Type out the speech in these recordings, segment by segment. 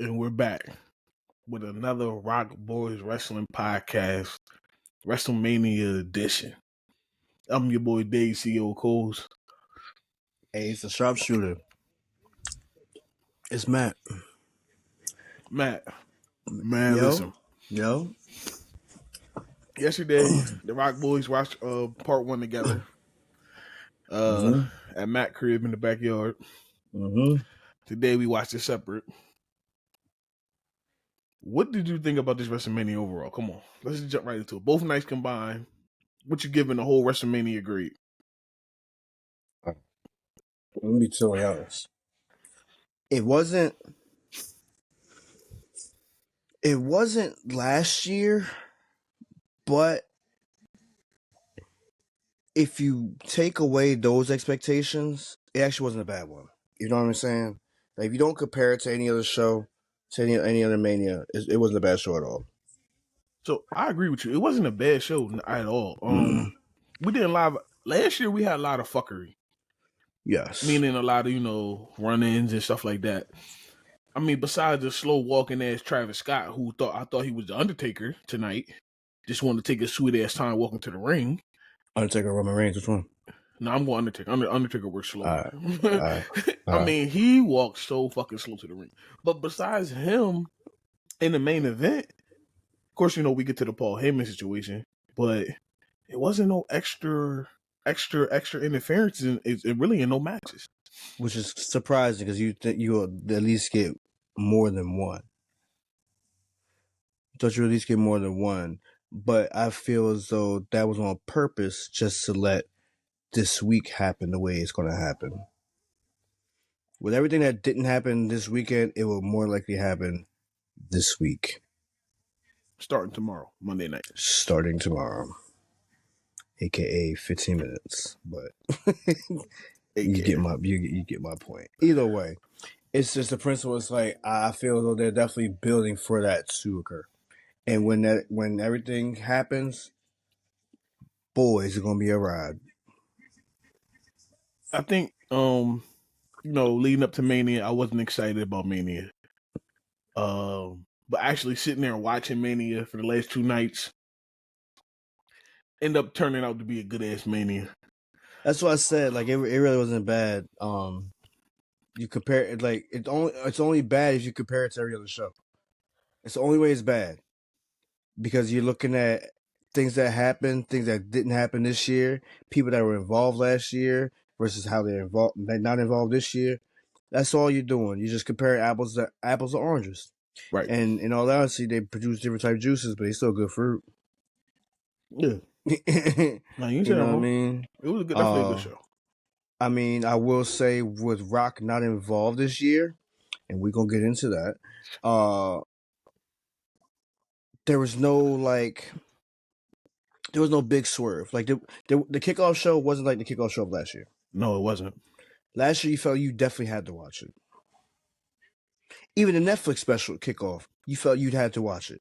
And we're back with another ROC Boys Wrestling Podcast, WrestleMania edition. I'm your boy Dave, CEO Coles. Hey, it's the sharpshooter. It's Matt. Man, listen. Yo. Yesterday, the ROC Boys watched part one together at Matt's crib in the backyard. Today, we watched it separate. What did you think about this WrestleMania overall? Come on, let's just jump right into it. Both nights combined. What you giving the whole WrestleMania grade? Let me be totally honest. It wasn't last year, but if you take away those expectations, it actually wasn't a bad one. You know what I'm saying? Like, if you don't compare it to any other show, to any other Mania, it wasn't a bad show at all. So I agree with you. It wasn't a bad show at all. We did last year. We had a lot of fuckery. Yes, meaning a lot of run-ins and stuff like that. I mean, besides the slow walking ass Travis Scott, who I thought he was the Undertaker tonight, just wanted to take his sweet ass time walking to the ring. Undertaker, Roman Reigns, which one? No, I'm going Undertaker. Undertaker works slow. All right. I mean, he walked so fucking slow to the ring. But besides him, in the main event, of course, we get to the Paul Heyman situation, but it wasn't no extra interference in really in no matches. Which is surprising because you think you would at least get more than one. I thought you would at least get more than one. But I feel as though that was on purpose just to let this week happen the way it's going to happen. With everything that didn't happen this weekend, it will more likely happen this week. Starting tomorrow, Monday night. Starting tomorrow. AKA 15 minutes. But you get my point. Either way, it's just the principle. It's like, I feel as though they're definitely building for that to occur. And when everything happens, boy, it's going to be a ride. I think, leading up to Mania, I wasn't excited about Mania. But actually sitting there and watching Mania for the last two nights ended up turning out to be a good ass Mania. That's what I said. Like, it really wasn't bad. You compare it, like, it's only bad if you compare it to every other show. It's the only way it's bad, because you're looking at things that happened, things that didn't happen this year, people that were involved last year versus how they're not involved this year. That's all you're doing. You just compare apples to oranges. Right. And in all honesty, they produce different type of juices, but it's still good fruit. Yeah. No, you know what I mean? It was definitely a good show. I mean, I will say, with ROC not involved this year, and we're going to get into that, there was no big swerve. Like, the kickoff show wasn't like the kickoff show of last year. No, it wasn't. Last year, you felt you definitely had to watch it. Even the Netflix special kickoff, you felt you'd had to watch it.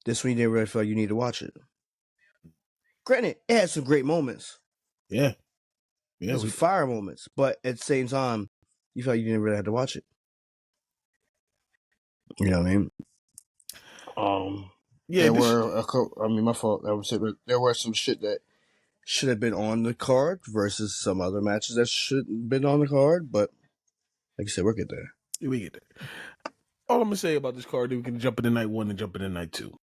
This one, you didn't really feel you need to watch it. Granted, it had some great moments. Yeah. It was fire moments, but at the same time, you felt you didn't really have to watch it. You know what I mean? Yeah. My fault. There were some shit that should have been on the card versus some other matches that shouldn't have been on the card, but like I said, we'll get there. Yeah, we get there. All I'm going to say about this card, we can jump into night one and jump into night two.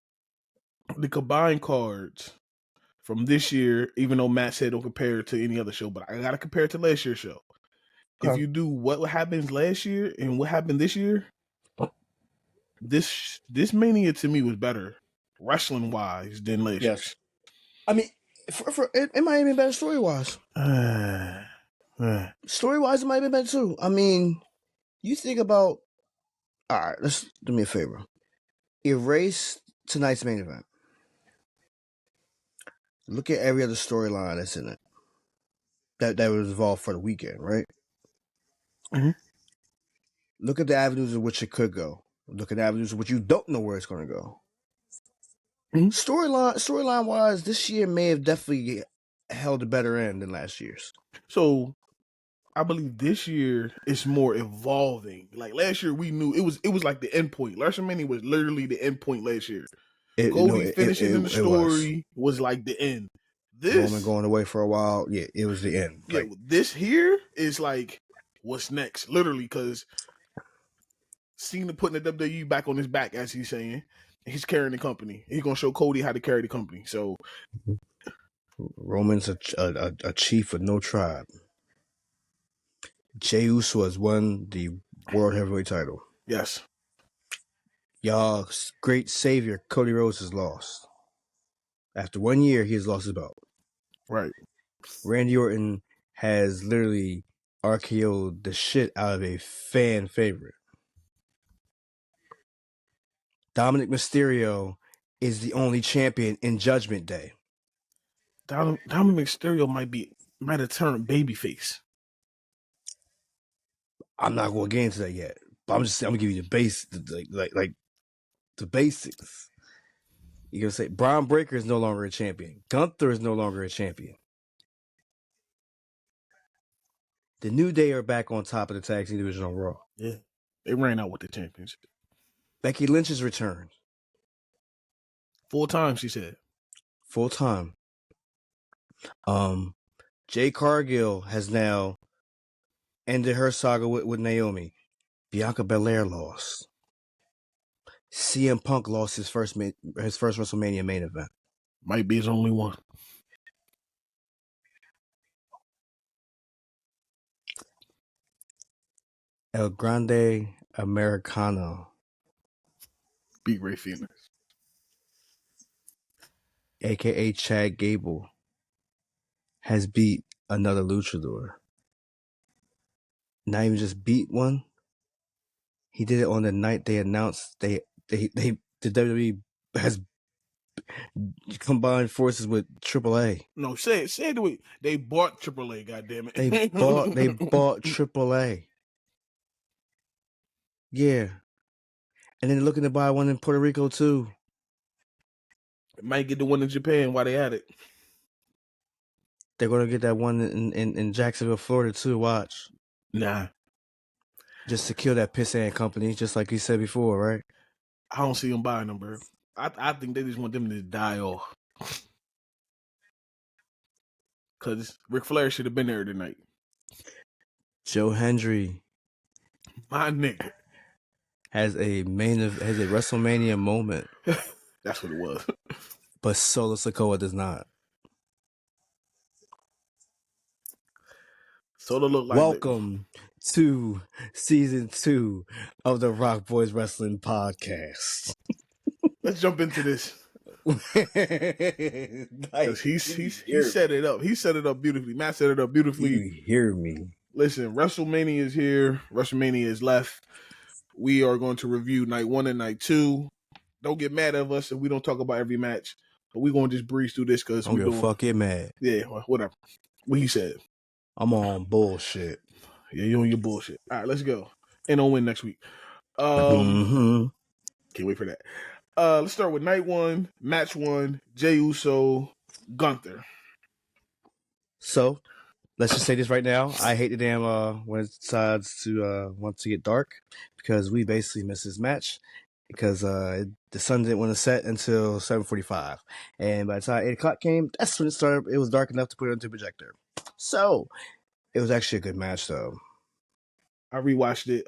The combined cards from this year, even though Matt said don't compare it to any other show, but I got to compare it to last year's show. Okay. If you do what happens last year and what happened this year, this Mania to me was better wrestling-wise than last year's. I mean, it might have been better story-wise. Story-wise, it might have been better too. I mean, you think about... All right, do me a favor. Erase tonight's main event. Look at every other storyline that's in it. That was involved for the weekend, right? Mm-hmm. Look at the avenues in which it could go. Look at the avenues in which you don't know where it's going to go. Mm-hmm. Storyline wise, this year may have definitely held a better end than last year's. So, I believe this year it's more evolving. Like last year, we knew it was like the end point. WrestleMania was literally the end point last year. Cody finishing in the story was like the end. Roman going away for a while, yeah, it was the end. Yeah, this here is like what's next, literally, because Cena putting the WWE back on his back, as he's saying. He's carrying the company. He's gonna show Cody how to carry the company. So Roman's a chief with no tribe. Jey Uso has won the World Heavyweight title. yes, Y'all's great savior, Cody Rhodes, has lost. After 1 year, he has lost his belt. right. Randy Orton has literally RKO'd the shit out of a fan favorite. Dominic Mysterio is the only champion in Judgment Day. Dominic Mysterio might have turned babyface. I'm not going to get into that yet, but I'm gonna give you the base, like the basics. You're gonna say Braun Breaker is no longer a champion. Gunther is no longer a champion. The New Day are back on top of the tag team division on Raw. Yeah, they ran out with the championship. Becky Lynch has returned. Full time, she said. Full time. Jade Cargill has now ended her saga with Naomi. Bianca Belair lost. CM Punk lost his first WrestleMania main event. Might be his only one. El Grande Americano Beat Ray Phoenix. a.k.a. Chad Gable, has beat another luchador. Not even just beat one. He did it on the night they announced the WWE has combined forces with AAA. No, say it the way they bought AAA. Goddamn it! They bought AAA. Yeah, and then they're looking to buy one in Puerto Rico too. Might get the one in Japan while they at it. They're gonna get that one in Jacksonville, Florida too. Watch. Nah, just to kill that pissant company, just like you said before, right? I don't see them buying them, bro. I think they just want them to die off. Because Ric Flair should have been there tonight. Joe Hendry, my nigga, has a WrestleMania moment. That's what it was. But Solo Sikoa does not. Solo look like welcome to season 2 of the ROC Boys Wrestling Podcast. Let's jump into this. Nice. He set it up. He set it up beautifully. Matt set it up beautifully. You hear me? Listen, WrestleMania is here. WrestleMania is left. We are going to review night 1 and night 2. Don't get mad at us if we don't talk about every match, but we're going to just breeze through this because we're going to get mad. Yeah, whatever. What he said. I'm on bullshit. Yeah, you on your bullshit. All right, let's go. And I'll win next week. Can't wait for that. Let's start with night 1, match 1, Jey Uso, Gunther. So, let's just say this right now. I hate the damn when it decides to want to get dark because we basically missed this match because the sun didn't want to set until 7:45, and by the time 8 o'clock came, that's when it started. It was dark enough to put it into a projector. So, it was actually a good match, though. I rewatched it.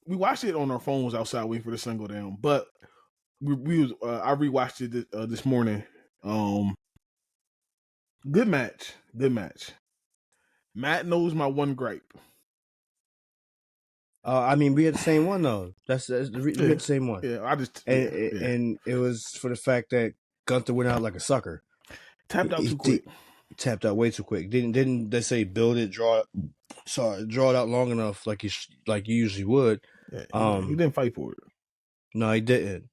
We watched it on our phones outside waiting for the sun to go down, but I rewatched it this morning. Good match. Matt knows my one gripe. I mean, we had the same one though. We had the same one. Yeah, and it was for the fact that Gunther went out like a sucker. Tapped out too quick. Tapped out way too quick. Didn't they say build it, draw it out long enough like you usually would? Yeah, he didn't fight for it. No, he didn't.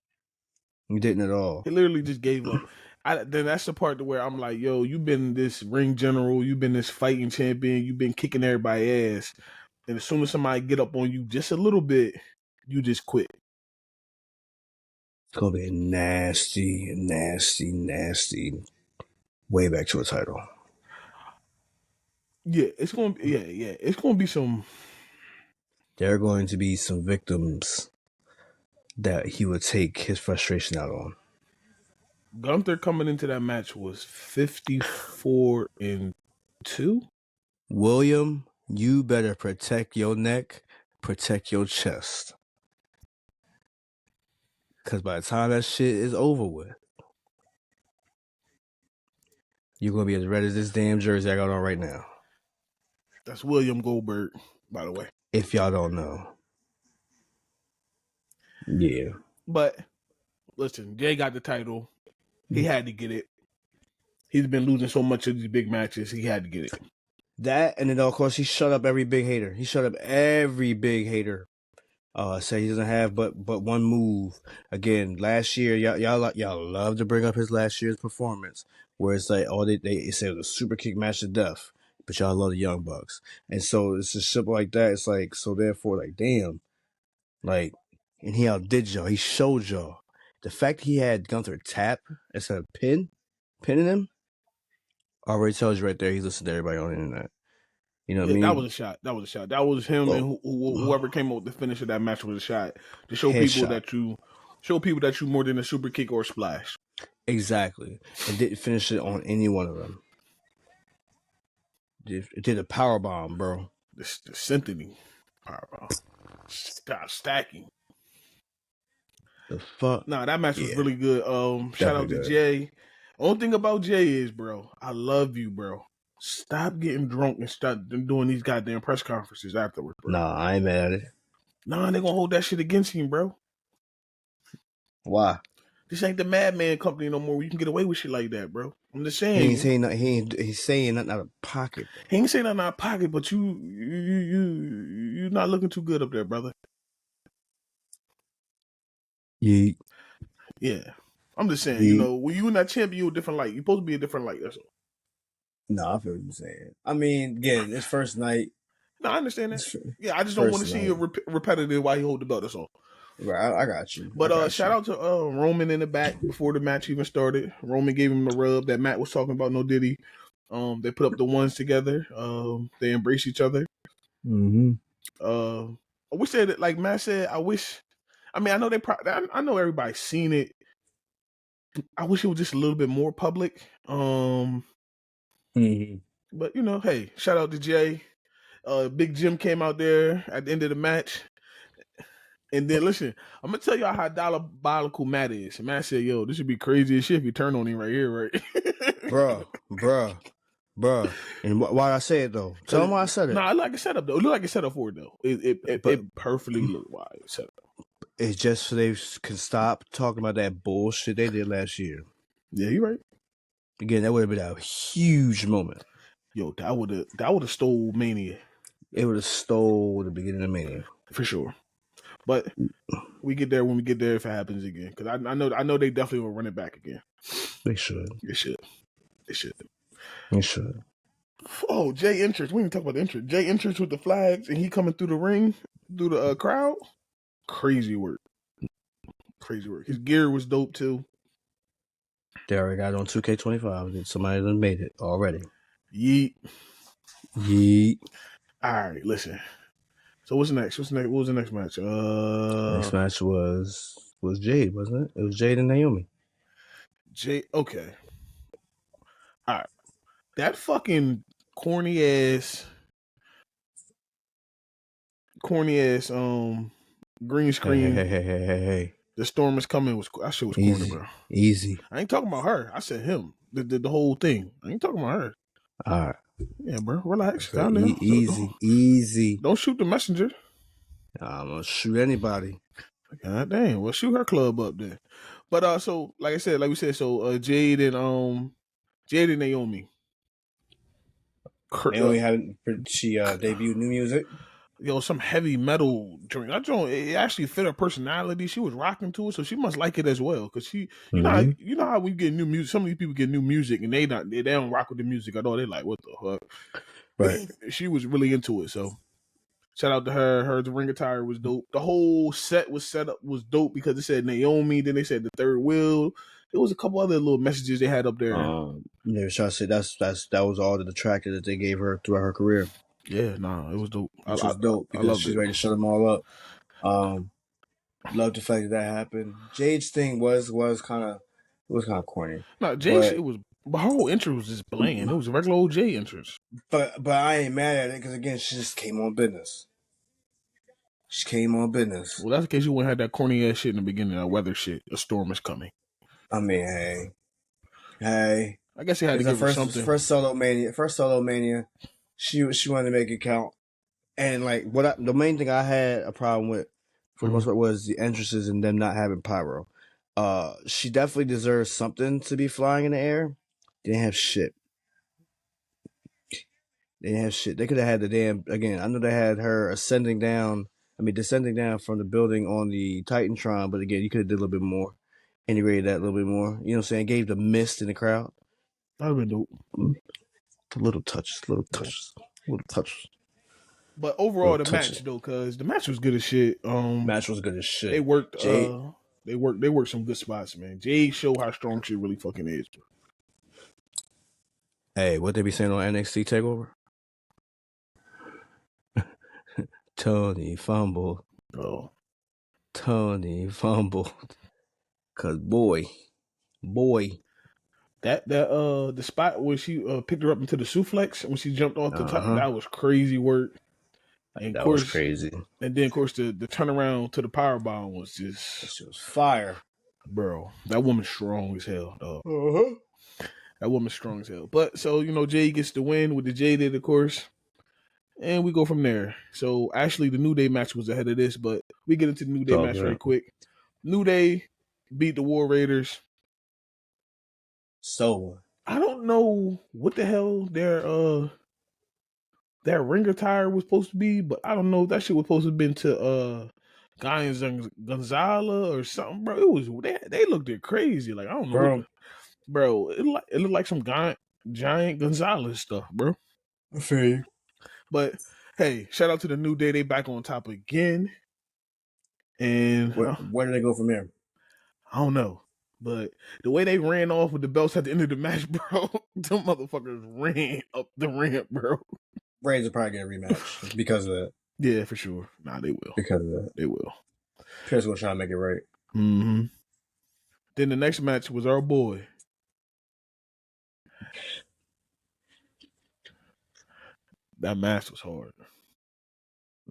He didn't at all. He literally just gave up. Then that's the part where I'm like, yo, you've been this ring general, you've been this fighting champion, you've been kicking everybody's ass, and as soon as somebody get up on you just a little bit, you just quit. It's gonna be a nasty way back to a title. Yeah, it's gonna be it's gonna be some. There are going to be some victims that he would take his frustration out on. Gunther coming into that match was 54-2. William, you better protect your neck, protect your chest. Because by the time that shit is over with, you're going to be as red as this damn jersey I got on right now. That's William Goldberg, by the way. If y'all don't know. Yeah. But listen, Jay got the title. He had to get it. He's been losing so much of these big matches. He had to get it. That, and then of course he shut up every big hater. He shut up every big hater. Say he doesn't have but one move. Again, last year y'all love to bring up his last year's performance, where it's like they said it was a super kick match to death, but y'all love the Young Bucks, and so it's just simple like that. It's like, so therefore, like, damn, like, and he outdid y'all. He showed y'all. The fact he had Gunther tap instead of pinning him already tells you right there he's listening to everybody on the internet. You know what I mean? That was a shot. That was him, and whoever came up with the finish of that match was a shot to show people that you more than a super kick or a splash. Exactly, and didn't finish it on any one of them. It did a power bomb, bro. The symphony power bomb. Stop stacking. The fuck? Nah, that match was really good. Shout out to Jay. Only thing about Jay is, bro, I love you, bro. Stop getting drunk and start doing these goddamn press conferences afterwards, bro. Nah, I ain't mad at it. Nah, they gonna hold that shit against him, bro. Why? This ain't the Madman company no more where you can get away with shit like that, bro. I'm just saying. He ain't saying nothing. He's saying nothing out of pocket. Bro. He ain't saying nothing out of pocket, but you're not looking too good up there, brother. Yeah. I'm just saying, you know, when you in that champion, you're a different light. You're supposed to be a different light. That's all. No, I feel what you're saying. I mean, again, it's first night. No, I understand that. I just don't want to see you repetitive while you hold the belt. That's all. Right, I got you. But shout out to Roman in the back before the match even started. Roman gave him the rub that Matt was talking about. No Diddy. They put up the ones together. They embrace each other. Mm-hmm. I wish that, like Matt said, I wish. I mean, I know I know everybody's seen it. I wish it was just a little bit more public. But you know, hey, shout out to Jay. Big Jim came out there at the end of the match. And then listen, I'm gonna tell y'all how diabolical Matt is. Matt said, "Yo, this should be crazy as shit if you turn on him right here, right?" Bruh. And why I say it though? Tell him why I said it. Nah, I like a setup though. It looked like a setup for it though. It perfectly looked why it's set up. It's just so they can stop talking about that bullshit they did last year. Yeah, you're right. Again, that would have been a huge moment. Yo, that would have stole Mania. It would have stole the beginning of Mania for sure. But we get there when we get there if it happens again. Because I know they definitely will run it back again. They should. Oh, Jay entrance. We didn't talk about the entrance. Jay entrance with the flags and he coming through the ring, through the crowd. Crazy work. His gear was dope too. They already got it on 2K25. Somebody done made it already. Yeet. All right, listen. So what's next? What was the next match? Next match was Jade, wasn't it? It was Jade and Naomi. Okay. All right. That fucking corny ass green screen. Hey. The storm is coming. That shit was corny, bro. Easy. I ain't talking about her. I said him. The whole thing. I ain't talking about her. All right. Yeah, bro. Relax. Calm down. Easy. Don't shoot the messenger. I'm gonna shoot anybody. God damn. Well, shoot her club up then. But so like we said, so Jade and Naomi. Naomi she debuted new music. Yo, some heavy metal drink. It actually fit her personality. She was rocking to it, so she must like it as well. Because you know how we get new music. Some of these people get new music and they don't rock with the music at all. They like, what the fuck? Right. She was really into it. So shout out to her. Her ring attire was dope. The whole set was dope because it said Naomi. Then they said the third wheel. There was a couple other little messages they had up there. They were trying to say that was all the detractor that they gave her throughout her career. Yeah, nah, it was dope. Which was dope because I loved she's it. ready to shut them all up. Love the fact that happened. Jade's thing was kind of corny. Nah, Jay shit was. But her whole entrance was just bland. It was a regular old Jay entrance. But I ain't mad at it because again, she just came on business. She came on business. Well, that's the case. You wouldn't have that corny ass shit in the beginning. That weather shit. A storm is coming. I mean, hey. I guess you had to give her something. First solo mania. She wanted to make it count. And like the main thing I had a problem with for the most part was the entrances and them not having pyro. She definitely deserves something to be flying in the air. They didn't have shit. They could have had the damn again. I know they had her descending down from the building on the Titantron, but again, you could have did a little bit more, integrated that a little bit more. You know what I'm saying? Gave the mist in the crowd. That would have been dope. Little touches. But overall, the match though, because the match was good as shit. Match was good as shit. They worked. They worked some good spots, man. Jade showed how strong she really fucking is, bro. Hey, what they be saying on NXT Takeover? Tony fumbled. Oh. Tony fumbled. Cause boy. That the spot where she picked her up into the suplex when she jumped off the top, that was crazy work. And that was crazy. And then of course the turnaround to the powerbomb was just that shit was fire. Bro, that woman's strong as hell, dog. That woman's strong as hell. But so, Jay gets the win with the Jaded, of course. And we go from there. So actually the New Day match was ahead of this, but we get into the New Day match very quick. New Day beat the War Raiders. So I don't know what the hell their ring attire was supposed to be, but I don't know if that shit was supposed to have been to Gonzala or something, bro. It was they looked crazy. Like I don't know, bro. It looked like some giant Gonzalez stuff, bro. I feel you. But hey, shout out to the New Day. They back on top again. And where do they go from here? I don't know. But the way they ran off with the belts at the end of the match, bro, them motherfuckers ran up the ramp, bro. Reigns will probably get a rematch because of that. Yeah, for sure. Nah, they will. Because of that. They will. Pierce will try to make it right. Mm-hmm. Then the next match was our boy. That match was hard.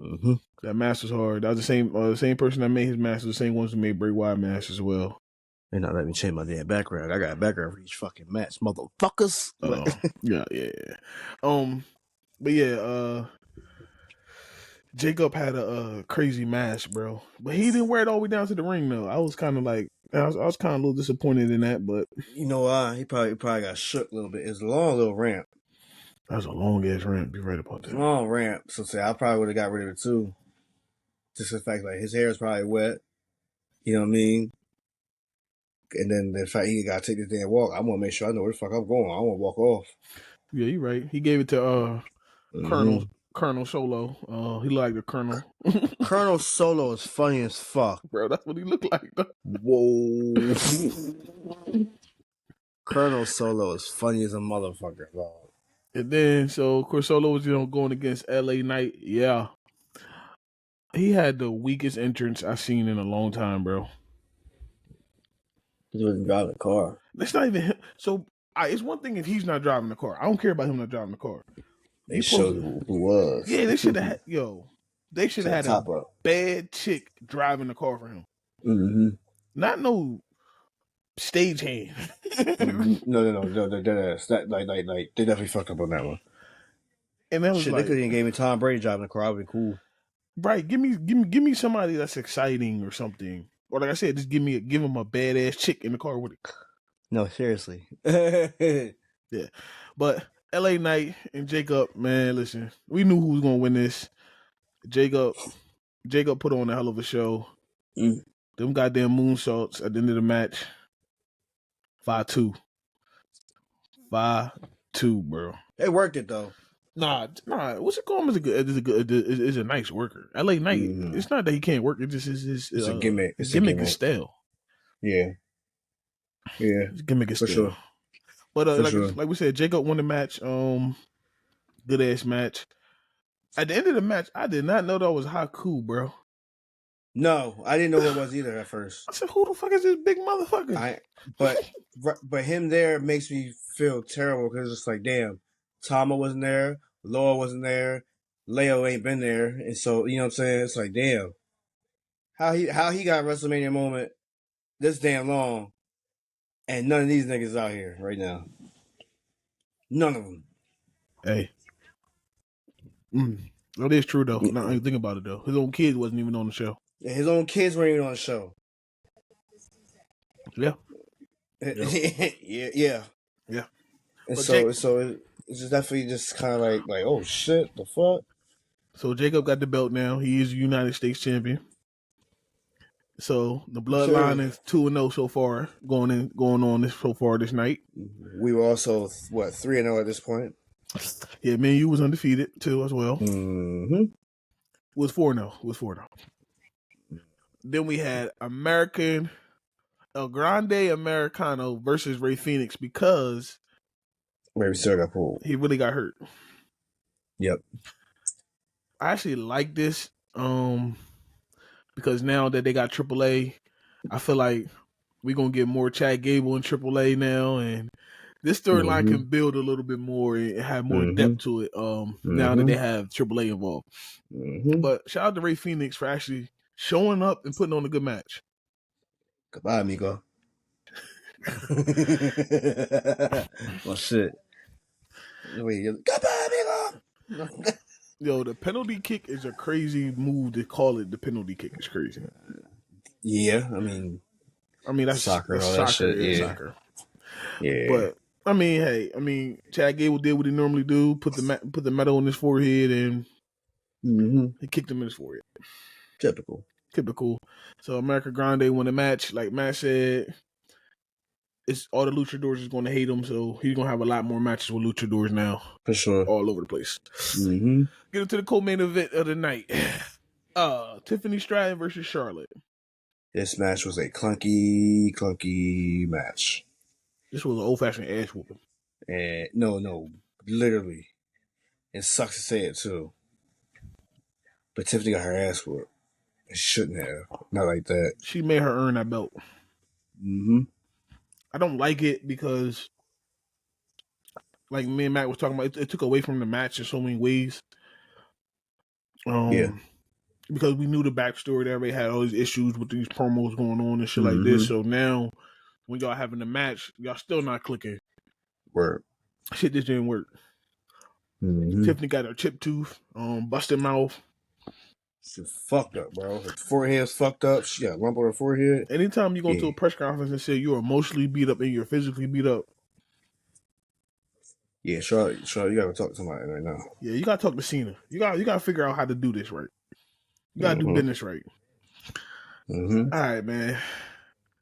Mm-hmm. That match was hard. That was the same person that made his match, the same ones who made Bray Wyatt match as well. They're not letting me change my damn background. I got a background for each fucking match, motherfuckers. Yeah. But yeah, Jacob had a crazy match, bro. But he didn't wear it all the way down to the ring, though. I was kind of like, I was kind of a little disappointed in that, but you know why? He probably got shook a little bit. It's a long little ramp. That was a long ass ramp. Be right about that. Long ramp. So say I probably would have got rid of it too. Just the fact like his hair is probably wet. You know what I mean? And then the fact he got to take this damn walk, I want to make sure I know where the fuck I'm going. I want to walk off. Yeah, you're right. He gave it to Colonel Solo. He liked the Colonel. Colonel Solo is funny as fuck. Bro, that's what he looked like. Whoa. Colonel Solo is funny as a motherfucker, dog. And then, so, of course, Solo was, going against LA Knight. Yeah. He had the weakest entrance I've seen in a long time, bro. He wasn't driving the car. It's not even him. So, it's one thing if he's not driving the car. I don't care about him not driving the car. They showed who was. Yeah, they should have had, they should have had a bad chick driving the car for him. Mm-hmm. Not no stagehand. No. That like they definitely fucked up on that one. And that was shit. They could have gave me Tom Brady driving the car. That would be cool. Right? Give me somebody that's exciting or something. Or like I said, just give him a badass chick in the car with it. No, seriously. Yeah, but LA Knight and Jacob, man, listen, we knew who was gonna win this. Jacob put on a hell of a show. Them goddamn moonsaults at the end of the match. 5-2, bro. They worked it though. Nah. What's it called? Is a nice worker. LA Knight. It's not that he can't work. It just is. It's a gimmick. It's a gimmick is stale. Yeah. Yeah, His gimmick is for still. sure. But For sure. like we said, Jacob won the match. Good ass match. At the end of the match, I did not know that was Haku, bro. No, I didn't know who it was either at first. I said, who the fuck is this big motherfucker? But him there makes me feel terrible because it's just like, damn, Tama wasn't there, Laura wasn't there, Leo ain't been there, and so you know what I'm saying. It's like, damn, how he got a WrestleMania moment this damn long, and none of these niggas out here right now. None of them. Hey. That is true, though. Now I think about it, though. His own kids wasn't even on the show. His own kids weren't even on the show. Yeah. Yeah. And But so it's just definitely just kind of like oh shit, the fuck. So Jacob got the belt now. He is United States champion. So the bloodline is 2-0 so far, going on this night. We were also 3-0 at this point. Yeah, me and you was undefeated too as well. Mm-hmm. It was 4-0. Then we had El Grande Americano versus Rey Fenix because Rey Mysterio got pulled. He really got hurt. Yep. I actually like this because now that they got AAA, I feel like we're going to get more Chad Gable in AAA now, and this storyline can build a little bit more and have more depth to it now that they have AAA involved. But shout out to Rey Fenix for actually showing up and putting on a good match. Goodbye, amigo. Well, shit. Wait, goodbye, amigo. Yo, the penalty kick is a crazy move to call it. The penalty kick is crazy. Yeah, I mean that's soccer, that's all soccer, that shit. Yeah. Soccer. Yeah. But Chad Gable did what he normally do: put the metal on his forehead and he kicked him in his forehead. Typical. So America Grande won the match. Like Matt said, it's all the luchadors is going to hate him, so he's going to have a lot more matches with luchadors now. For sure. All over the place. Get into the co-main event of the night. Tiffany Stratton versus Charlotte. This match was a clunky match. This was an old-fashioned ass whooping. And no, literally. It sucks to say it, too. But Tiffany got her ass whooped. It shouldn't have. Not like that. She made her earn that belt. I don't like it because, like me and Matt was talking about, it took away from the match in so many ways. Yeah. Because we knew the backstory that everybody had all these issues with these promos going on and shit like this. So now, when y'all having the match, y'all still not clicking. Word. Shit just didn't work. Tiffany got her chip tooth, busted mouth. She's fucked up, bro. Her forehead's fucked up. She got a lump on her forehead. Anytime you go to a press conference and say you're emotionally beat up and you're physically beat up. Yeah, Charlotte, you gotta talk to somebody right now. Yeah, you gotta talk to Cena. You gotta figure out how to do this right. You gotta do business right. All right, man.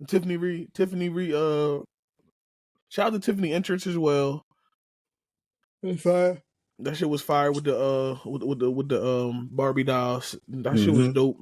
Tiffany Reed. Shout out to Tiffany entrance as well. It's fire. That shit was fire with the Barbie dolls. That shit was dope.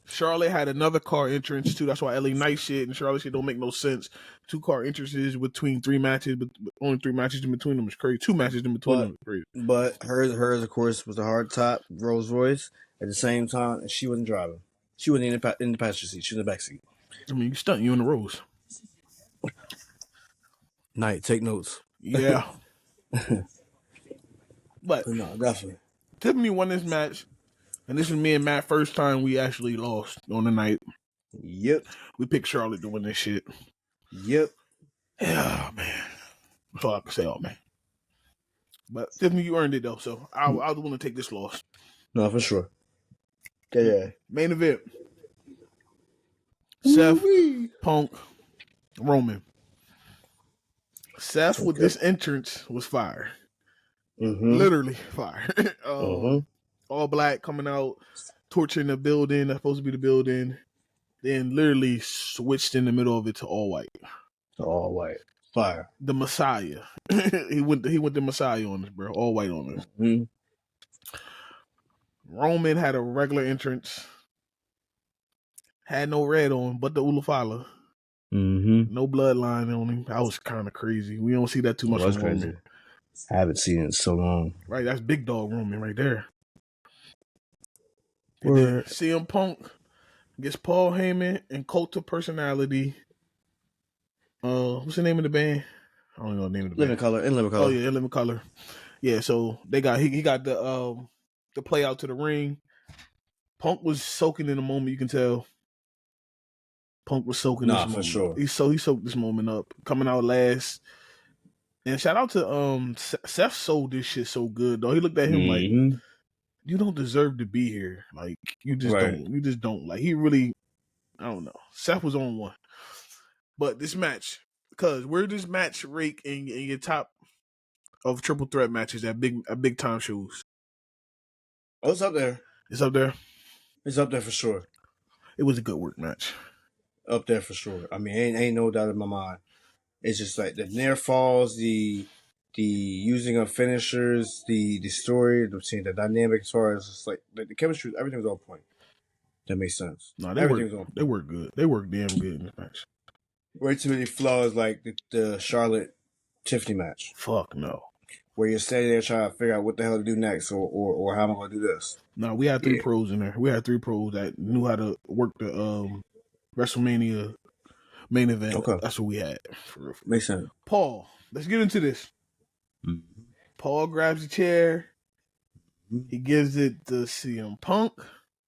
Charlotte had another car entrance too. That's why LA Knight shit and Charlotte shit don't make no sense. 2 car entrances between 3 matches, but only 3 matches in between them is crazy. 2 matches in between them is crazy. But hers of course was a hard top Rolls Royce. At the same time, she wasn't driving. She wasn't in the passenger seat. She was in the back seat. I mean, you stunt, you in the rows. Knight, take notes. Yeah. But no, definitely. Tiffany won this match, and this is me and Matt first time we actually lost on the night. Yep. We picked Charlotte to win this shit. Yep. Yeah, man. That's all I can say, man. But Tiffany, you earned it though, so I was willing to take this loss. No, for sure. Yeah. Main event. Seth, Punk, Roman. Seth with this entrance was fire. Literally fire. All black coming out, torching the building. That's supposed to be the building. Then literally switched in the middle of it to all white. All white. Fire. The Messiah. he went the Messiah on us, bro. All white on us. Roman had a regular entrance. Had no red on, but the Ulafala. Mm-hmm. No bloodline on him. That was kind of crazy. We don't see that too much That's from crazy. Roman. I haven't seen it in so long. Right, that's big dog Roman right there. And Word. then CM Punk gets Paul Heyman and Cult of Personality. What's the name of the band? I don't know the name of the Living band. Color. Oh yeah, Living Color. Yeah, so they got he got the play out to the ring. Punk was soaking in the moment. You can tell. Punk was soaking this moment. For sure. He soaked this moment up, coming out last. And shout out to Seth sold this shit so good though. He looked at him like, you don't deserve to be here. Like you just don't. You just don't. Like he really, I don't know. Seth was on one. But this match, because where this match rank in your top of triple threat matches at big time shows? Oh, it's up there. It's up there. It's up there for sure. It was a good work match. Up there for sure. I mean, ain't no doubt in my mind. It's just like the near falls, the using of finishers, the story, the dynamic as far as just like the chemistry, everything was on point. That makes sense. No, they work good. They work damn good in this match. Way too many flaws like the Charlotte Tiffany match. Fuck no. Where you're standing there trying to figure out what the hell to do next or how am I going to do this. No, we had three pros in there. We had three pros that knew how to work the WrestleMania main event. Okay. That's what we had. For real. Makes sense. Paul, let's get into this. Mm-hmm. Paul grabs a chair. Mm-hmm. He gives it to CM Punk.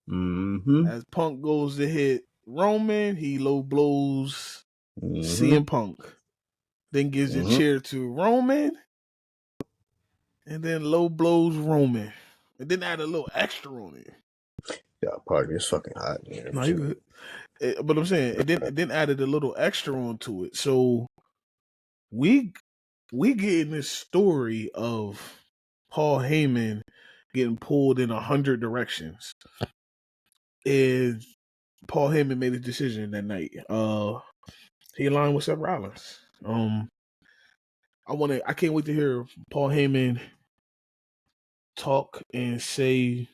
Mm-hmm. As Punk goes to hit Roman, he low blows CM Punk. Then gives a chair to Roman. And then low blows Roman. And then add a little extra on it. Yeah, pardon me, it's fucking hot. No, you good. But I'm saying it then added a little extra onto it. So we getting this story of Paul Heyman getting pulled in 100 directions. And Paul Heyman made a decision that night. He aligned with Seth Rollins. I can't wait to hear Paul Heyman talk and say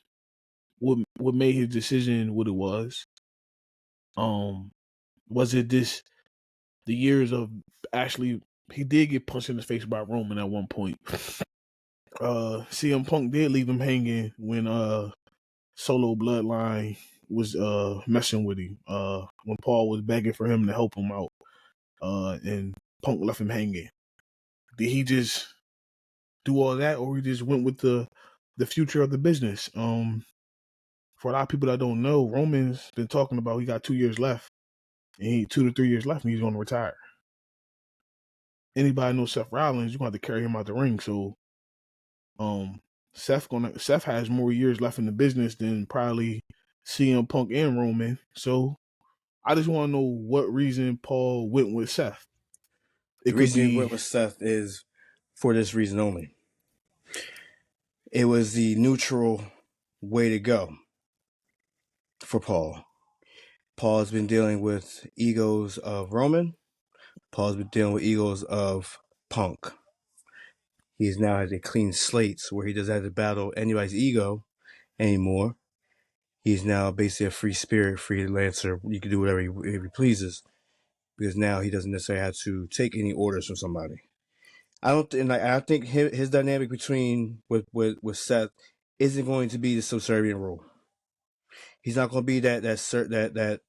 what made his decision what it was. Was it the years of actually he did get punched in the face by Roman at one point. CM Punk did leave him hanging when Solo Bloodline was messing with him. When Paul was begging for him to help him out. And Punk left him hanging. Did he just do all that, or he just went with the future of the business? For a lot of people that don't know, Roman's been talking about he got 2 years left, and 2 to 3 years left, and he's going to retire. Anybody knows Seth Rollins, you're going to have to carry him out the ring. So, Seth has more years left in the business than probably CM Punk and Roman. So, I just want to know what reason Paul went with Seth. The reason he went with Seth is for this reason only. It was the neutral way to go for Paul. Paul's been dealing with egos of Roman. Paul's been dealing with egos of Punk. He now has a clean slate where he doesn't have to battle anybody's ego anymore. He's now basically a free spirit, freelancer. You can do whatever he pleases because now he doesn't necessarily have to take any orders from somebody. I think his dynamic with Seth isn't going to be the subservient role. He's not going to be that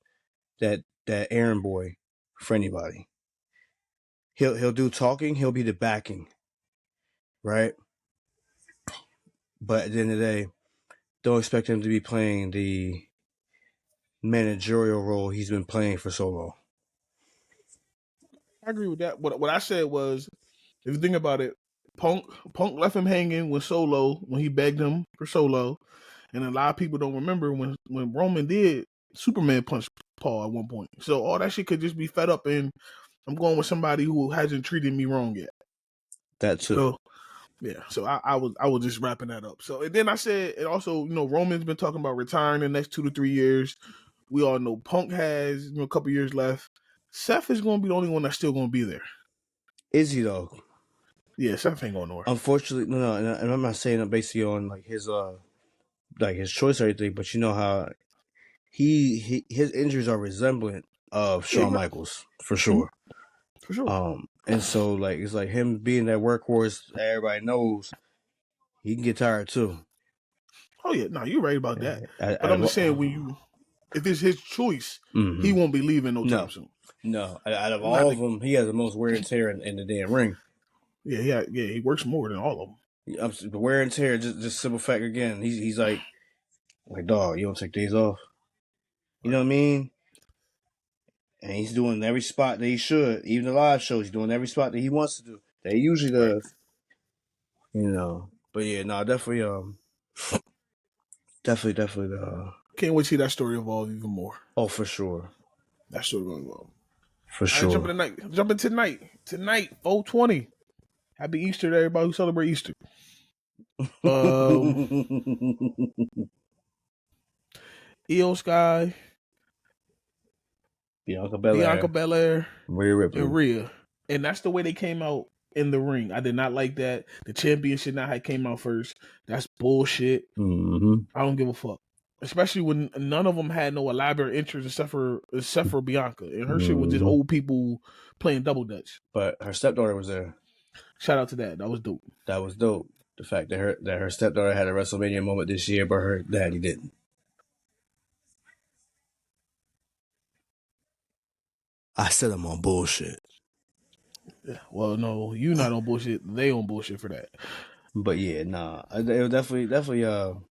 errand boy for anybody. He'll do talking. He'll be the backing, right? But at the end of the day, don't expect him to be playing the managerial role he's been playing for so long. I agree with that. What I said was, if you think about it, Punk left him hanging with Solo when he begged him for Solo, and a lot of people don't remember when Roman did Superman punch Paul at one point. So all that shit could just be fed up, and I'm going with somebody who hasn't treated me wrong yet. That too. So, yeah. So I was just wrapping that up. So and then I said, and also Roman's been talking about retiring in the next 2 to 3 years. We all know Punk has a couple years left. Seth is going to be the only one that's still going to be there. Is he though? Yeah, Seth ain't going nowhere. Unfortunately, no, and I'm not saying it basically on his choice or anything, but you know how his injuries are resemblant of Shawn Michaels for sure. For sure. And so like it's like him being that workhorse everybody knows he can get tired too. Oh yeah, no, you're right about that. I, But I'm just saying, if it's his choice, he won't be leaving no time soon. No, out of all of them, he has the most wear and tear in the damn ring. Yeah, he works more than all of them. The wear and tear, just simple fact again. He's like dog, you don't take days off. You know what I mean? And he's doing every spot that he should. Even the live shows, he's doing every spot that he wants to do. That he usually does. You know. But yeah, no, definitely Can't wait to see that story evolve even more. Oh, for sure. That story going to evolve. For sure. Jumping tonight. Tonight, 420. Happy Easter to everybody who celebrate Easter. Io Sky, Bianca Belair, Rhea Ripley. and Rhea. And that's the way they came out in the ring. I did not like that. The champion should not have came out first. That's bullshit. I don't give a fuck. Especially when none of them had no elaborate entrance except for Bianca. And her shit was just old people playing double dutch. But her stepdaughter was there. Shout out to that. That was dope. The fact that her stepdaughter had a WrestleMania moment this year, but her daddy didn't. I said I'm on bullshit. Yeah, well, no, you not on bullshit. They on bullshit for that. But yeah, nah. It was definitely Io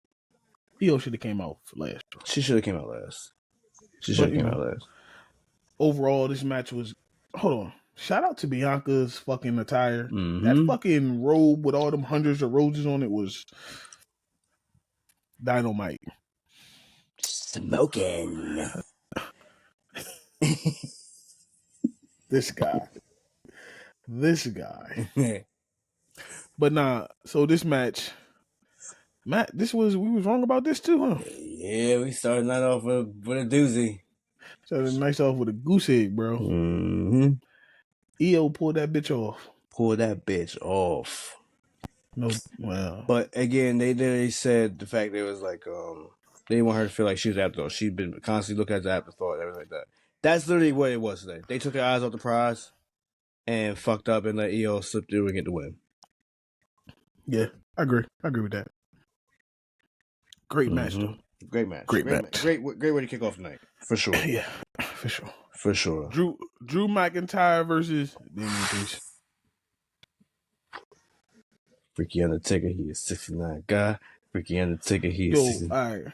should have came out last. She should have came out last. Overall, this match was... Hold on. Shout out to Bianca's fucking attire. That fucking robe with all them hundreds of roses on it was dynamite. Smoking. This guy. But nah, so this match... Matt, we was wrong about this too, huh? Yeah, we started night off with a doozy. Started nice off with a goose egg, bro. Io pulled that bitch off. No, well. But again, they said the fact that it was like they didn't want her to feel like she was afterthought. She'd been constantly looking at the afterthought and everything like that. That's literally what it was today. They took their eyes off the prize and fucked up and let Io slip through and get the win. Yeah, I agree with that. Great match, though. Great match. Great match. Great way to kick off the night. For sure. Yeah, for sure. For sure. Drew McIntyre versus Damian Priest. Ricky Undertaker, he is 69 guy. Ricky Undertaker, he is 69. All right.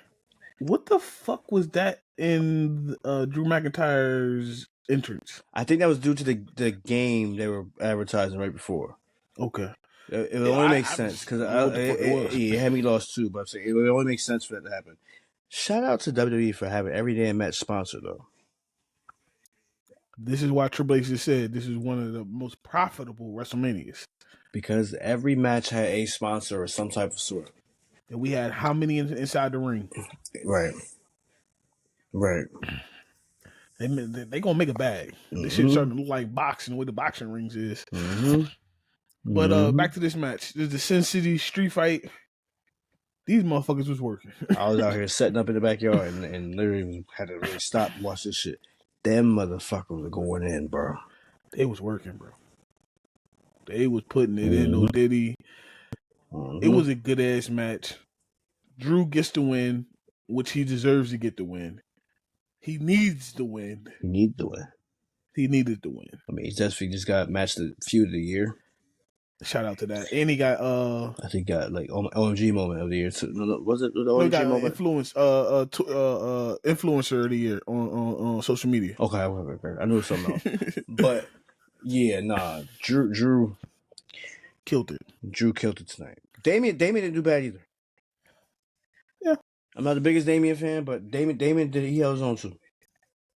What the fuck was that in Drew McIntyre's entrance? I think that was due to the game they were advertising right before. Okay. It would only make sense because it had me lost too, but I'm saying it would only make sense for that to happen. Shout out to WWE for having every damn match sponsored though. This is why Triple H just said this is one of the most profitable WrestleManias. Because every match had a sponsor or some type of sort. And we had how many inside the ring? Right. They gonna make a bag. This shit starting to look like boxing, the way the boxing rings is. But back to this match. This is the Sin City street fight. These motherfuckers was working. I was out here setting up in the backyard and literally had to really stop and watch this shit. Them motherfuckers were going in, bro. They was working, bro. They was putting it in, no diddy. It was a good ass match. Drew gets the win, which he deserves to get the win. He needs the win. He needed the win. I mean, he just got matched the feud of the year. Shout out to that. And he got I think he got like OMG moment of the year. No, was it the OMG moment? Influencer of the year on social media. Okay, I knew it was something else. But yeah, nah. Drew killed it. Drew killed it tonight. Damian didn't do bad either. Yeah. I'm not the biggest Damian fan, but Damian he held his own too.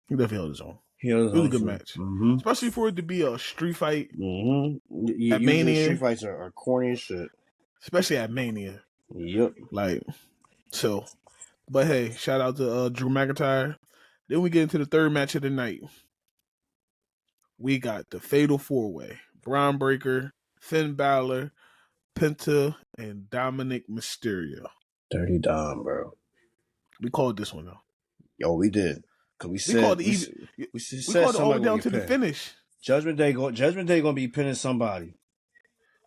He definitely held his own. It was a good match. Especially for it to be a street fight. At Mania. Street fights are corny as shit. Especially at Mania. Yep. But hey, shout out to Drew McIntyre. Then we get into the third match of the night. We got the Fatal 4-Way. Braun Breaker, Finn Balor, Penta, and Dominic Mysterio. Dirty Dom, bro. We called this one, though. Yo, we did. Cause we called said it even. we We said called it all the somebody way down gonna to get the pinned. finish. Judgment Day gonna be pinning somebody.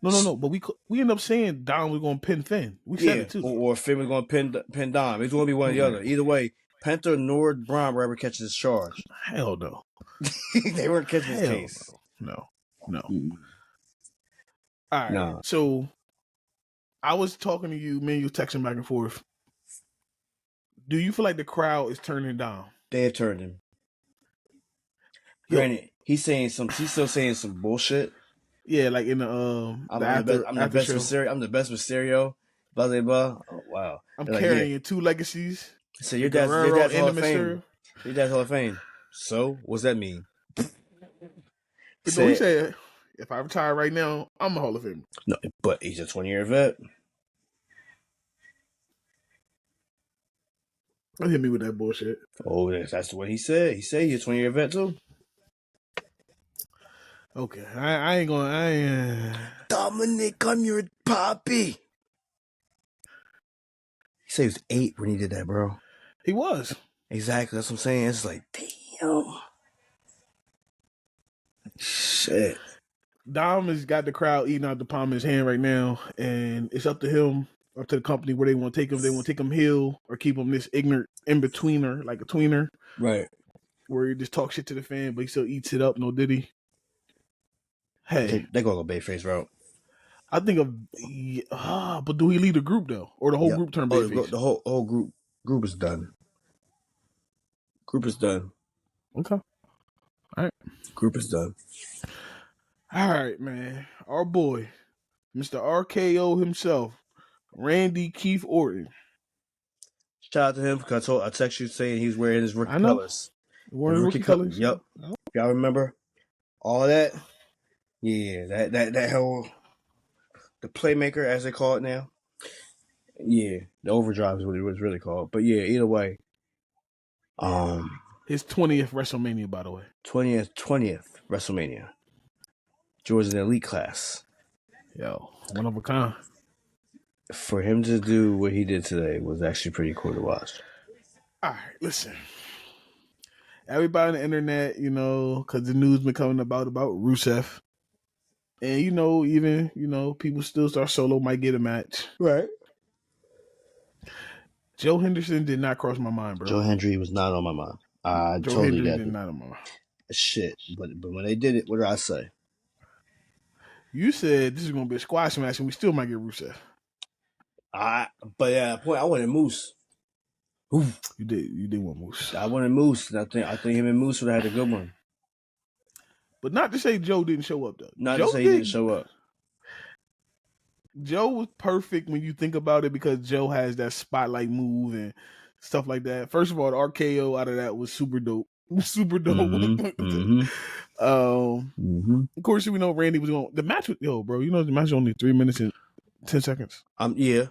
No. But we end up saying Dom was gonna pin Finn. We said it too. Or Finn was gonna pin Dom. It's gonna be one or the other. Either way, Penta nor Braun were ever catches his charge. Hell no. They weren't catching his case. No. All right. Nah. So I was talking to you, man. You texting back and forth. Do you feel like the crowd is turning Dom? They have turned him. Granted, he's still saying some bullshit. Yeah, like in the I'm the best Mysterio. I'm the best Mysterio. Blah blah blah. Oh wow. I'm They're carrying two legacies. So your dad's Hall of Fame. Your dad's Hall of Fame. So what's that mean? He said, if I retire right now, I'm a Hall of Famer. No, but he's a 20-year vet. Don't hit me with that bullshit. Oh, that's what he said. He said he's a 20-year vet too. Okay, I ain't gonna. Dominic, I'm your poppy. He said he was 8 when he did that, bro. He was. Exactly. That's what I'm saying. It's like, damn. Shit. Dom has got the crowd eating out the palm of his hand right now, and it's up to him, up to the company where they want to take him. They want to take him heel or keep him this ignorant in-betweener, like a tweener. Right. Where he just talk shit to the fan, but he still eats it up, no diddy. Hey. They go Bayface route. I think but do he lead the group though? Or the whole group turn Bayface? The whole group is done. Group is done. Okay. All right. Group is done. All right, man. Our boy, Mr. RKO himself, Randy Keith Orton. Shout out to him because I text you saying he's wearing his rookie colors. Wearing rookie colors? Yep. Y'all remember all that? Yeah, that whole the playmaker as they call it now. Yeah, the overdrive is what it was really called. But yeah, either way. His 20th WrestleMania, by the way. 20th WrestleMania. Georgia's an elite class. Yo, one of a kind. For him to do what he did today was actually pretty cool to watch. All right, listen. Everybody on the internet, because the news been coming about Rusev. And, even, people still start Solo might get a match. Right. Joe Henderson did not cross my mind, bro. Joe Hendry was not on my mind. Joe Hendry did not on my mind. Shit. But when they did it, what did I say? You said this is going to be a squash match and we still might get Rusev. But at that point, I wanted Moose. Oof. You did want Moose. I wanted Moose. And I think him and Moose would have had a good one. But not to say Joe didn't show up, though. Not to say he didn't show up. Joe was perfect when you think about it because Joe has that spotlight move and stuff like that. First of all, the RKO out of that was super dope. Super dope. Mm-hmm. Of course, we know Randy was going. The match was bro. The match was only 3 minutes and 10 seconds. Yeah.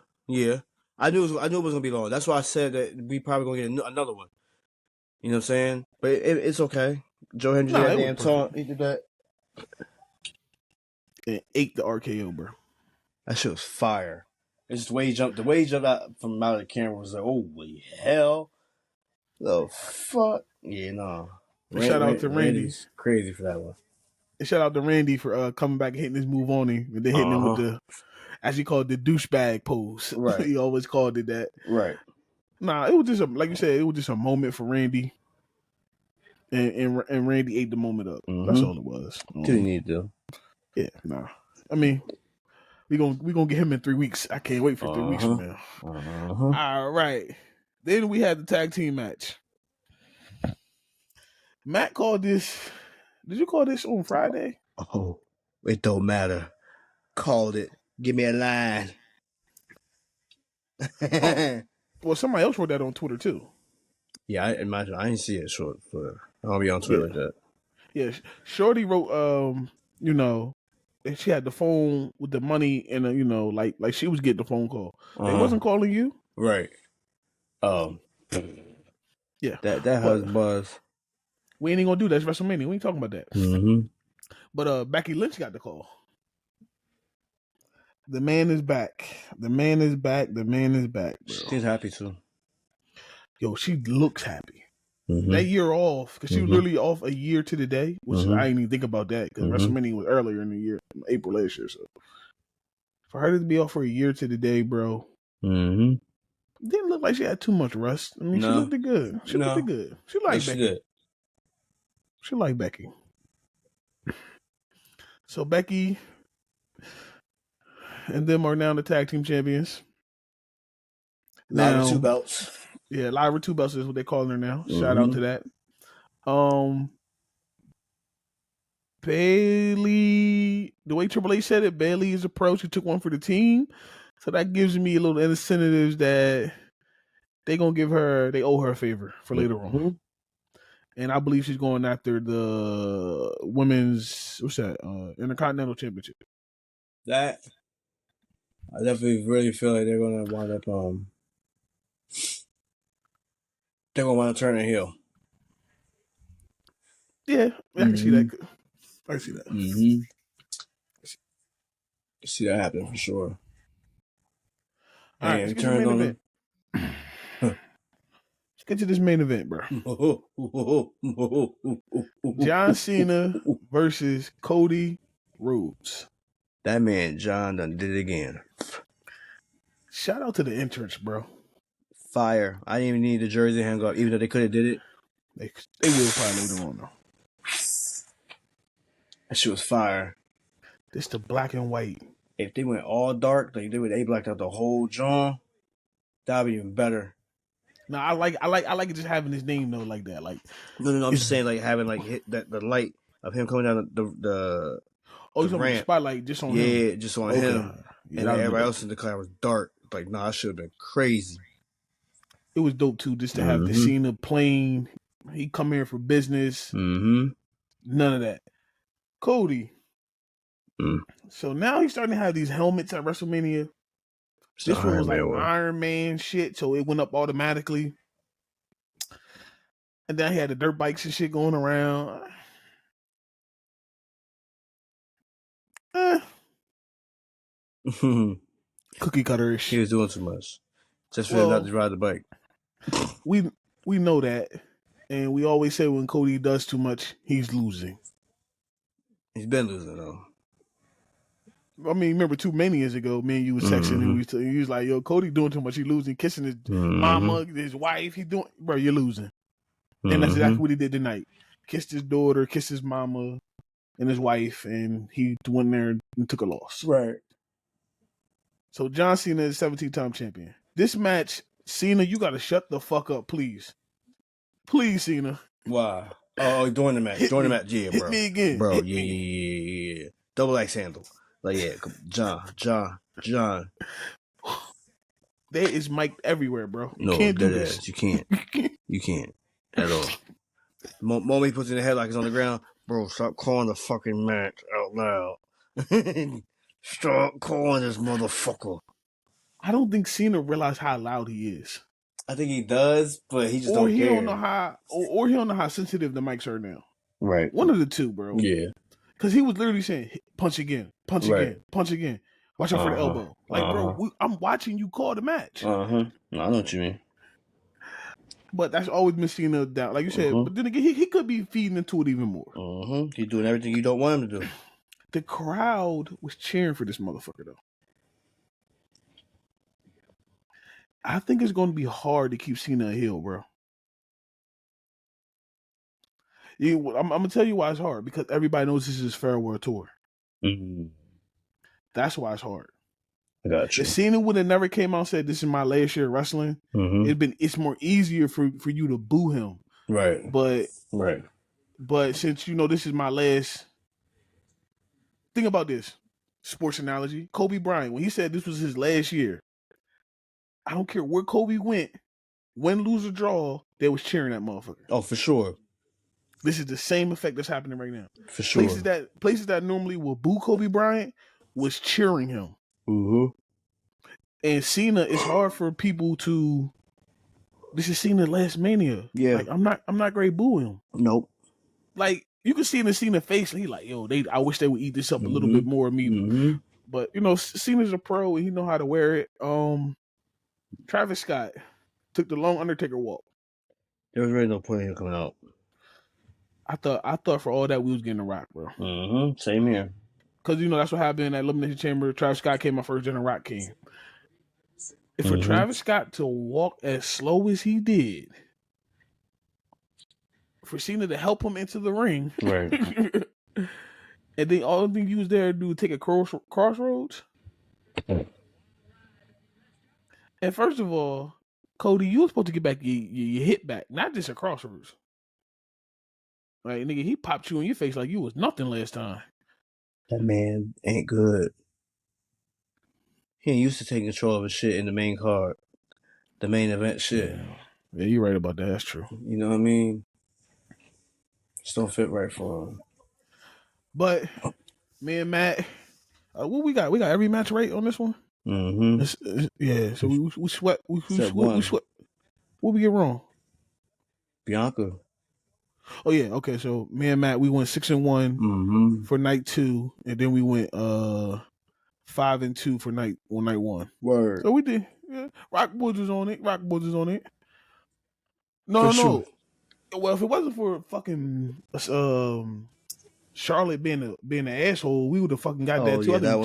I knew it was gonna be long. That's why I said that we probably gonna get another one. You know what I'm saying? But it's okay. Joe Hendry did that damn taunt. He did that. And ate the RKO, bro. That shit was fire. It's just the way he jumped out from out of the camera was like, holy hell. The fuck? Yeah, no. Shout out to Randy. Randy's crazy for that one. And shout out to Randy for coming back and hitting his move on him. And then hitting him with the, as he called it, the douchebag pose. Right. He always called it that. Right. Nah, it was just, like you said, it was just a moment for Randy. And Randy ate the moment up. That's all it was. What do you need to do? Yeah, nah. I mean, we gonna get him in 3 weeks. I can't wait for 3 weeks from now. All right. Then we had the tag team match. Matt called this. Did you call this on Friday? Oh, it don't matter. Called it. Give me a line. Well, somebody else wrote that on Twitter too. Yeah, I imagine. I didn't see it short for. I don't be on Twitter like that. Yeah, Shorty wrote. And she had the phone with the money and like she was getting the phone call. They wasn't calling you, right? Yeah, that has buzz. We ain't gonna do that. It's WrestleMania. We ain't talking about that. Mm-hmm. But Becky Lynch got the call. The man is back. The man is back. The man is back. Bro. She's happy too. Yo, she looks happy. that year off, because she was literally off a year to the day, which I didn't even think about that because WrestleMania was earlier in the year, April last year. So for her to be off for a year to the day, bro, didn't look like she had too much rust. I mean, she looked good. She looked good. She liked Becky. She liked Becky. So Becky and them are now the tag team champions. Live with 2 belts. Yeah, live with 2 belts is what they're calling her now. Shout out to that. Bayley, the way Triple H said it, Bayley's approach, he took one for the team. So that gives me a little incentives that they owe her a favor for later on. And I believe she's going after the women's, Intercontinental Championship. That, I definitely really feel like they're going to wind up, they're going to want to turn a heel. Yeah, I can see that. I can see that. See that happen for sure. All right, let's get to the main event. Let's get to this main event, bro. John Cena versus Cody Rhodes. That man, John, done did it again. Shout out to the entrance, bro. Fire. I didn't even need the jersey hang up, even though they could have did it. They will probably later on, though. That shit was fire. This the black and white. If they went all dark, like they blacked out the whole John, that'd be even better. No, I like it just having his name though like that. Like no, I'm just saying like having like hit that the light of him coming down the the spotlight just on him. Yeah, just on him. Yeah, and everybody else in the car was dark. Like, nah, it should have been crazy. It was dope too, just to have the Cena plane. He come here for business. None of that. Cody. So now he's starting to have these helmets at WrestleMania. This one was like Iron Man shit, so it went up automatically. And then he had the dirt bikes and shit going around. Cookie cutter-ish. He was doing too much. Just for him not to ride the bike. We know that. And we always say when Cody does too much, he's losing. He's been losing, though. I mean, remember 2 Manias ago, me and you was texting and he was like, yo, Cody doing too much. He losing, kissing his mama, his wife. He doing, bro, you're losing. And that's exactly what he did tonight. Kissed his daughter, kissed his mama and his wife, and he went there and took a loss. Right. So John Cena is 17-time champion. This match, Cena, you got to shut the fuck up, please. Please, Cena. Why? Oh, during the match. Yeah, bro. Hit me again. Bro, yeah. Double axe handle. Like, yeah, John. There is mic everywhere, bro. You can't do this. You can't. You can't. At all. The moment he puts in the headlock, he's on the ground. Bro, stop calling the fucking match out loud. Stop calling this motherfucker. I don't think Cena realized how loud he is. I think he does, but he just don't care. He don't know how sensitive the mics are now. Right. One of the two, bro. Yeah. Because he was literally saying, punch again, punch again, punch again. Watch out for the elbow. Like, bro, I'm watching you call the match. No, I know what you mean. But that's always been Cena down. Like you said, but then again, he could be feeding into it even more. He's doing everything you don't want him to do. The crowd was cheering for this motherfucker, though. I think it's going to be hard to keep Cena a heel, bro. I'm going to tell you why it's hard. Because everybody knows this is his farewell tour. That's why it's hard. I got you. If Cena would have never came out and said, this is my last year of wrestling, it's more easier for you to boo him. Right. But since you know this is my last... Think about this. Sports analogy. Kobe Bryant, when he said this was his last year, I don't care where Kobe went, win, lose, or draw, they was cheering that motherfucker. Oh, for sure. This is the same effect that's happening right now. For sure. Places that normally will boo Kobe Bryant was cheering him. And Cena, it's hard for people to. This is Cena's last Mania. Yeah. Like, I'm not great booing him. Nope. Like, you can see in Cena's face, he like, yo, I wish they would eat this up a little bit more of me. But you know, Cena's a pro and he know how to wear it. Travis Scott took the long Undertaker walk. There was really no point in him coming out. I thought for all that we was getting The Rock, bro. Mm-hmm. Same here. Because, that's what happened in that Elimination Chamber. Travis Scott came out first, then The Rock came. If for Travis Scott to walk as slow as he did, for Cena to help him into the ring, Right. and then all the thing you was there to do take a crossroads. And first of all, Cody, you were supposed to get back your hit back, not just a crossroads. Like, nigga, he popped you in your face like you was nothing last time. That man ain't good. He ain't used to taking control of his shit in the main card. The main event shit. Yeah, you're right about that. That's true. You know what I mean? Just don't fit right for him. But me and Matt, what we got? We got every match right on this one. Mm-hmm. Yeah. So we sweat. We sweat. What we get wrong? Bianca. Oh yeah. Okay. So me and Matt, we went 6-1 for night 2, and then we went 5-2 for night 1. Word. So we did. Yeah. ROC Boys was on it. No. Sure. Well, if it wasn't for fucking Charlotte being an asshole, we would have fucking got that too. Yeah, that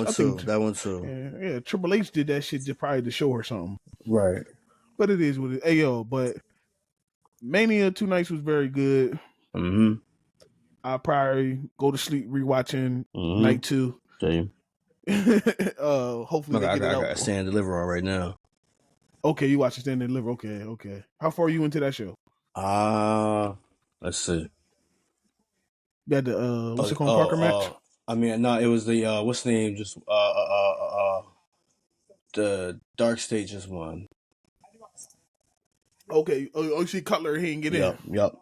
one too. Yeah, Triple H did that shit just probably to show her something. Right. But it is what it is. Hey, yo, but Mania 2 nights was very good. Mm-hmm. I'll probably go to sleep rewatching night 2. Same. Hopefully I got Stand and Deliver on right now. Okay, you watching Stand and Deliver. Okay. How far are you into that show? Let's see. You had the what's it called, Parker match? I mean, no, it was the what's the name? Just the Dark Stages one. Okay. Oh, you see Cutler, he didn't get in. Yep.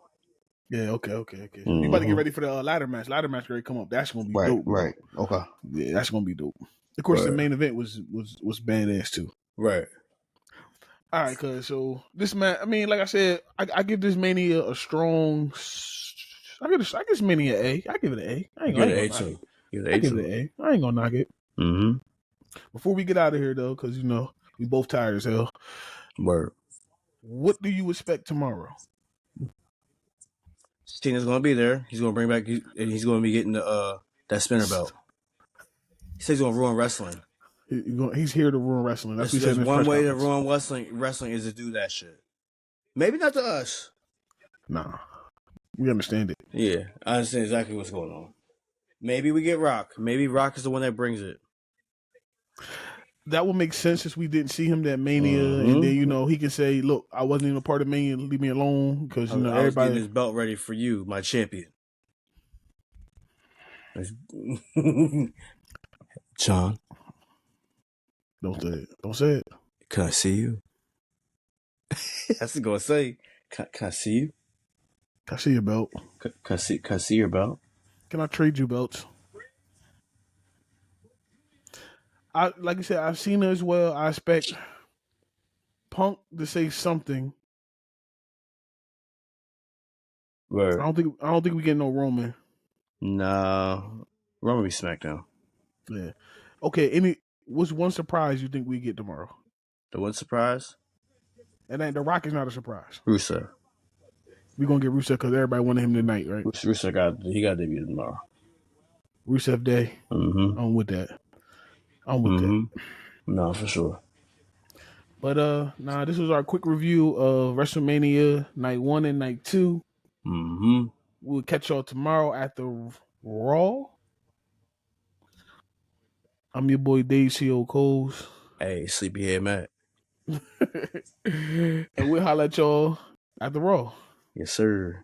Yeah. Okay. Mm-hmm. You about to get ready for the ladder match. Ladder match ready to come up. That's gonna be dope. Right. Okay. Yeah, that's gonna be dope. Of course, the main event was badass too. Right. All right, cuz so this man, I mean, like I said, I give this Mania a strong. I give this Mania A. I give it an A. I ain't gonna give it an A. I give it an A. I ain't gonna knock it. Mm-hmm. Before we get out of here though, because we both tired as hell. Word. What do you expect tomorrow? Cena's gonna be there. He's gonna bring back, and he's gonna be getting the that spinner belt. He says he's gonna ruin wrestling. He's here to ruin wrestling. That's There's one way to ruin wrestling is to do that shit. Maybe not to us. Nah, we understand it. Yeah, I understand exactly what's going on. Maybe we get Rock. Maybe Rock is the one that brings it. That would make sense since we didn't see him that Mania, and then he can say, "Look, I wasn't even a part of Mania. Leave me alone." Because I was getting this belt ready for you, my champion. John, don't say it. Can I see you? That's gonna say. Can I see you? Can I see your belt? Can I see your belt? Can I trade you belts? Like I said, I've seen it as well. I expect Punk to say something. Word. I don't think we get no Roman. No, Roman be SmackDown. Yeah. Okay. What's one surprise you think we get tomorrow? The one surprise? And then The Rock is not a surprise. Rusev. We're gonna get Rusev because everybody wanted him tonight, right? Rusev got debut tomorrow. Rusev Day. Mm-hmm. I'm with that. That. No, for sure. But this was our quick review of WrestleMania Night 1 and Night 2. Mm-hmm. We'll catch y'all tomorrow at the Raw. I'm your boy Dave C.O. Coles. Hey, Sleepyhead Matt. And we'll holler at y'all at the Raw. Yes, sir.